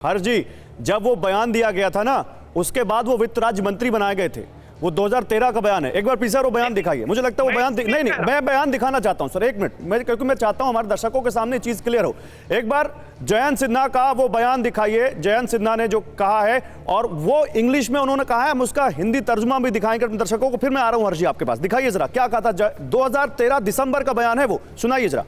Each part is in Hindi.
हर्ष जी, जब वो बयान दिया गया था ना, उसके बाद वो वित्त राज्य मंत्री बनाए गए थे। वो 2013 का बयान है। एक बार प्लीज सर वो बयान दिखाइए। मुझे लगता है वो बयान नहीं, मैं बयान दिखाना चाहता हूं सर, एक मिनट, क्योंकि मैं चाहता हूं हमारे दर्शकों के सामने चीज क्लियर हो। एक बार जयंत सिन्हा का वो बयान दिखाइए। जयंत सिन्हा ने जो कहा है, और वो इंग्लिश में उन्होंने कहा है, हम उसका हिंदी तर्जुमा भी दिखाएंगे अपने दर्शकों को। फिर मैं आ रहा हूं हर्ष जी आपके पास, दिखाइए जरा क्या कहा था। 2013 दिसंबर का बयान है वो, सुनाइए जरा।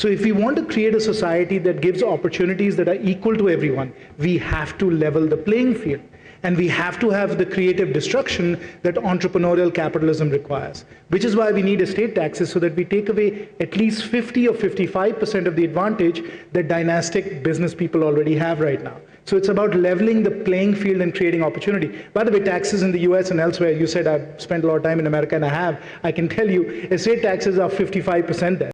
So if we want to create a society that gives opportunities that are equal to everyone, we have to level the playing field. And we have to have the creative destruction that entrepreneurial capitalism requires. Which is why we need estate taxes, so that we take away at least 50 or 55% of the advantage that dynastic business people already have right now. So it's about leveling the playing field and creating opportunity. By the way, taxes in the US and elsewhere, you said I've spent a lot of time in America, and I have. I can tell you, estate taxes are 55% there.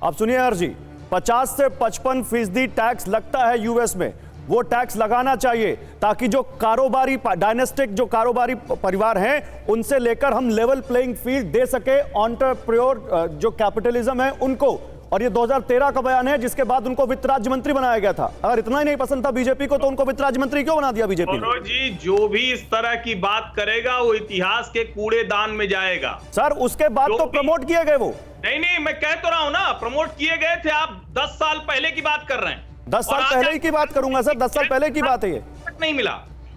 आप सुनिए हर्ष जी, 50 से 55% टैक्स लगता है यूएस में। वो टैक्स लगाना चाहिए ताकि जो कारोबारी डायनेस्टिक जो कारोबारी परिवार हैं, उनसे लेकर हम लेवल प्लेइंग फील्ड दे सके एंटरप्रेन्योर जो कैपिटलिज्म है उनको। और ये 2013 का बयान है, जिसके बाद उनको वित्त राज्य मंत्री बनाया गया था। अगर इतना ही नहीं पसंद था बीजेपी को, तो उनको वित्त राज्य मंत्री क्यों बना दिया बीजेपी ने? मनोज जी, जो भी इस तरह की बात करेगा वो इतिहास के कूड़ेदान में जाएगा। सर उसके बाद तो प्रमोट किए गए वो। नहीं, मैं कह तो रहा हूं ना, प्रमोट किए गए थे। आप 10 साल पहले की बात कर रहे हैं। 10 साल पहले ही की बात करूंगा सर, 10 साल पहले की बात है ये। नहीं मिला।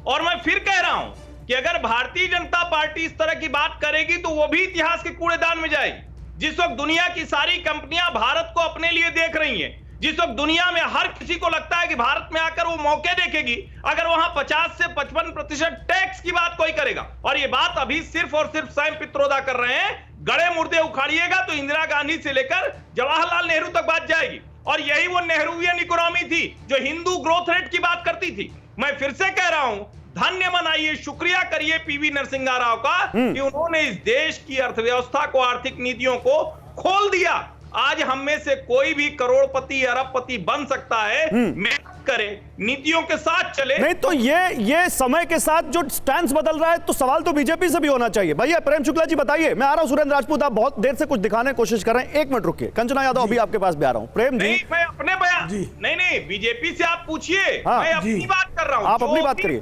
और मैं फिर कह रहा हूं कि अगर भारतीय जनता पार्टी इस तरह की बात करेगी तो वो भी इतिहास के कूड़ेदान में जाएगी। जिस वक्त दुनिया की सारी कंपनियां भारत को अपने लिए देख रही हैं, जिस वक्त दुनिया में हर किसी को लगता है कि भारत में आकर वो मौके देखेगी, अगर वहां 50 से 55% टैक्स की बात कोई करेगा, और ये बात अभी सिर्फ और सिर्फ सैम पित्रोदा कर रहे हैं, गड़े मुर्दे उखाड़िएगा तो इंदिरा गांधी से लेकर जवाहरलाल नेहरू तक बात जाएगी। और यही वो नेहरूवियन इकोनॉमी थी जो हिंदू ग्रोथ रेट की बात करती थी। मैं फिर से कह रहा हूं, धन्य मनाइए, शुक्रिया करिए पीवी नरसिम्हा राव का कि उन्होंने इस देश की अर्थव्यवस्था को, आर्थिक नीतियों को खोल दिया। आज हम में से कोई भी करोड़पति अरबपति बन सकता है, मेहनत करे, नीतियों के साथ चले। नहीं तो ये समय के साथ जो स्टैंड बदल रहा है, तो सवाल तो बीजेपी से भी होना चाहिए। भैया प्रेम शुक्ला जी बताइए। मैं आ रहा हूं सुरेंद्र राजपूत, आप बहुत देर से कुछ दिखाने की कोशिश कर रहे हैं, एक मिनट रुकिए। कंचना यादव अभी आपके पास भी आ रहा हूं। प्रेम जी, मैं अपने बयान नहीं, बीजेपी से आप पूछिए। मैं अपनी बात कर रहा हूं। आप अपनी बात करिए।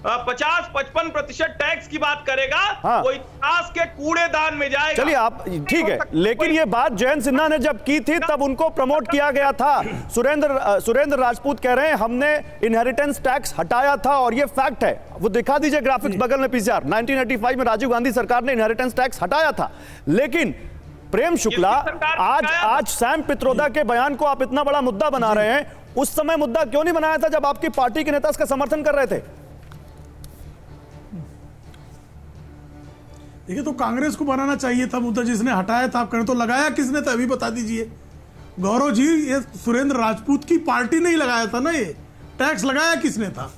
50-55% टैक्स की बात करेगा, वो इतिहास के कूड़ेदान में जाएगा। चलिए आप ठीक है, लेकिन ये बात जयंत सिन्हा ने जब की थी तब उनको प्रमोट किया गया था। सुरेंद्र राजपूत कह रहे हैं हमने इनहेरिटेंस टैक्स हटाया था, और ये फैक्ट है। वो दिखा दीजिए ग्राफिक्स बगल में पीसीआर। 1985 में राजीव गांधी सरकार ने इनहेरिटेंस टैक्स हटाया था। लेकिन प्रेम शुक्ला, आज सैम पित्रोदा के बयान को आप इतना बड़ा मुद्दा बना रहे हैं। उस समय मुद्दा क्यों नहीं बनाया था जब आपकी पार्टी के नेता इसका समर्थन कर रहे थे? देखिए, तो कांग्रेस को बनाना चाहिए था मुद्दा, जिसने हटाया था। आप करें तो लगाया किसने था, अभी बता दीजिए गौरव जी। ये सुरेंद्र राजपूत की पार्टी नहीं लगाया था ना, ये टैक्स लगाया किसने था?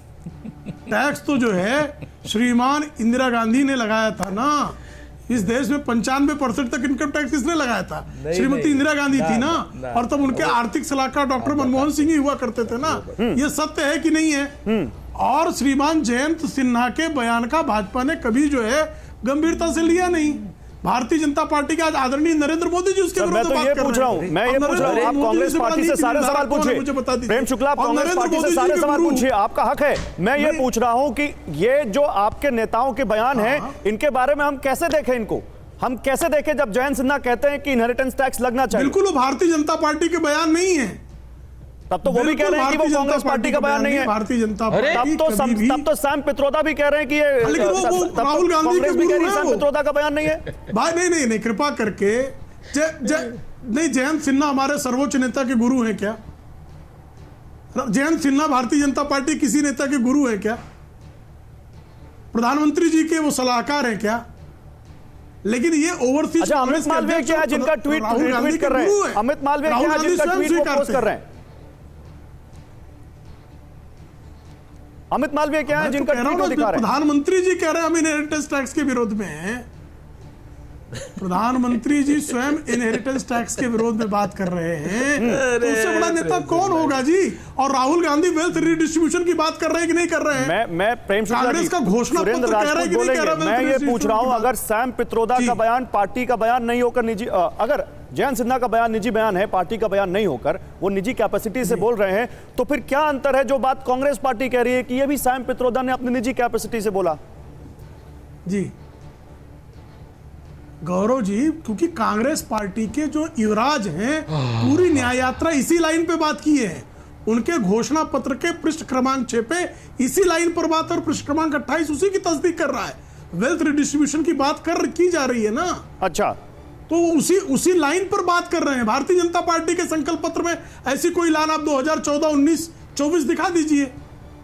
टैक्स तो जो है श्रीमान इंदिरा गांधी ने लगाया था ना। इस देश में 95% तक इनकम टैक्स किसने लगाया था? श्रीमती इंदिरा गांधी थी ना। और तब उनके आर्थिक सलाहकार डॉक्टर मनमोहन सिंह ही हुआ करते थे ना। ये सत्य है कि नहीं है? और श्रीमान जयंत सिन्हा के बयान का भाजपा ने कभी जो है गंभीरता से लिया नहीं। भारतीय जनता पार्टी के आज आदरणीय नरेंद्र मोदी जी उसके विरुद्ध बात कर रहे हैं। मैं ये पूछ रहा हूं, आप कांग्रेस पार्टी से सारे सवाल पूछिए। प्रेम शुक्ला, आप कांग्रेस पार्टी से सारे सवाल पूछिए, आपका हक है। मैं ये पूछ रहा हूं कि ये जो आपके नेताओं के बयान हैं, इनके बारे में हम कैसे देखें? इनको हम कैसे देखें जब जयंत सिन्हा कहते हैं कि इनहेरिटेंस टैक्स लगना चाहिए? बिल्कुल वो भारतीय जनता पार्टी के बयान नहीं है। तब तो वो भी कह रहे हैं कि वो कांग्रेस पार्टी का बयान नहीं है। भारतीय जनता पार्टी तब तो सैम पित्रोदा भी कह रहे हैं कि ये, लेकिन वो राहुल गांधी के गुरु हैं। सैम पित्रोदा का बयान नहीं है भाई। नहीं, कृपा करके नहीं, जयंत सिन्हा हमारे सर्वोच्च नेता के गुरु हैं क्या? जयंत सिन्हा भारतीय जनता पार्टी किसी नेता के गुरु है क्या? प्रधानमंत्री जी के वो सलाहकार हैं क्या? लेकिन ये ओवरसीज अमित मालवीय क्या है जिनका ट्वीट कर रहे हैं? अमित मालवीय क्या है जिनका ट्वीट पोस्ट कर रहे हैं? अमित मालवीय क्या है जिनका ट्वीट दिखा रहे हैं? प्रधानमंत्री जी कह रहे हैं हम इनहेरिटेंस टैक्स के विरोध में हैं। प्रधानमंत्री जी स्वयं इनहेरिटेंस टैक्स के विरोध में बात कर रहे हैं, तो उससे बड़ा नेता कौन होगा जी? और राहुल गांधी वेल्थ रिडिस्ट्रीब्यूशन की बात कर रहे हैं कि नहीं कर रहे हैं? मैं प्रेम शुक्ला जी, कांग्रेस का घोषणा सुरेंद्र पत्र कह रहा है राजपूत कि नहीं कह रहा? बोलेंगे। मैं ये पूछ रहा हूं, अगर सैम पित्रोदा जी। का बयान पार्टी का बयान नहीं होकर निजी, अगर जयंत सिन्हा का बयान निजी बयान है, पार्टी का बयान नहीं होकर वो निजी कैपेसिटी से बोल रहे हैं, तो फिर क्या अंतर है? जो बात कांग्रेस पार्टी कह रही है कि ये भी सैम पित्रोदा ने अपनी निजी कैपेसिटी से बोला। जी गौरव जी, क्योंकि कांग्रेस पार्टी के जो युवराज हैं पूरी न्याय यात्रा इसी लाइन पे बात किए हैं। उनके घोषणा पत्र के पृष्ठ क्रमांक 6 पे इसी लाइन पर बात, और पृष्ठ क्रमांक 28 उसी की तस्दीक कर रहा है। वेल्थ रिडिस्ट्रीब्यूशन की बात की जा रही है ना, अच्छा, तो उसी लाइन पर बात कर रहे हैं। भारतीय जनता पार्टी के संकल्प पत्र में ऐसी कोई लाइन आप 2014, 19, 24 दिखा दीजिए।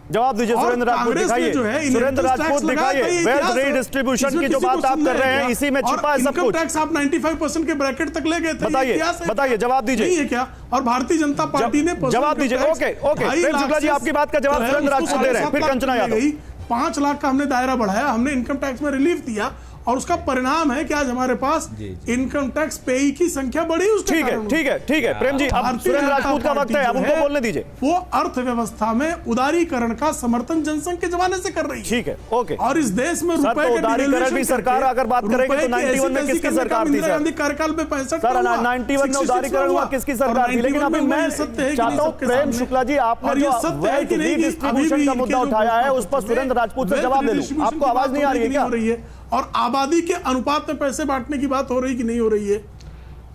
जवाब दीजिए सुरेंद्र राजपूत, दिखाइए सुरेंद्र राजपूत, दिखाइए वेल्थ रीडिस्ट्रीब्यूशन की जो बात आप कर रहे हैं इसी में छिपा है सब कुछ। इनकम टैक्स आप 95% के ब्रैकेट तक ले गए थे, बताइए जवाब दीजिए। नहीं है क्या? और भारतीय जनता पार्टी ने जवाब दीजिए। ओके प्रेम शुक्ला जी, आपकी बात का जवाब सुरेंद्र राजपूत दे रहे हैं, फिर कंचना यादव। 5 लाख का हमने दायरा बढ़ाया, हमने इनकम टैक्स में रिलीफ दिया, और उसका परिणाम है कि आज हमारे पास इनकम टैक्स पेई की संख्या बढ़ी। ठीक है प्रेम जी, अब सुरेंद्र राजपूत का वक्त है, अब उनको बोलने दीजिए। वो अर्थव्यवस्था में उदारीकरण का समर्थन जनसंघ के जमाने से कर रही है। ठीक है, ओके। और इस देश में रुपए तो उदारीकरण भी सरकार अगर बात करेगी तो 91 में किसकी सरकार थी? गांधी कार्यकाल में 65 सर 91 में उदारीकरण हुआ, किसकी सरकार थी? लेकिन अभी मैं चाहता हूं प्रेम शुक्ला जी, आपने जो वेल्थ रीडिस्ट्रीब्यूशन का मुद्दा उठाया है उस पर सुरेंद्र राजपूत से जवाब दे दो। आपको आवाज नहीं आ रही है क्या? और आबादी के अनुपात में पैसे बांटने की बात हो रही कि नहीं हो रही है?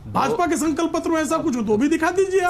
भाजपा के संकल्प पत्र में ऐसा कुछ हो तो भी दिखा दीजिए।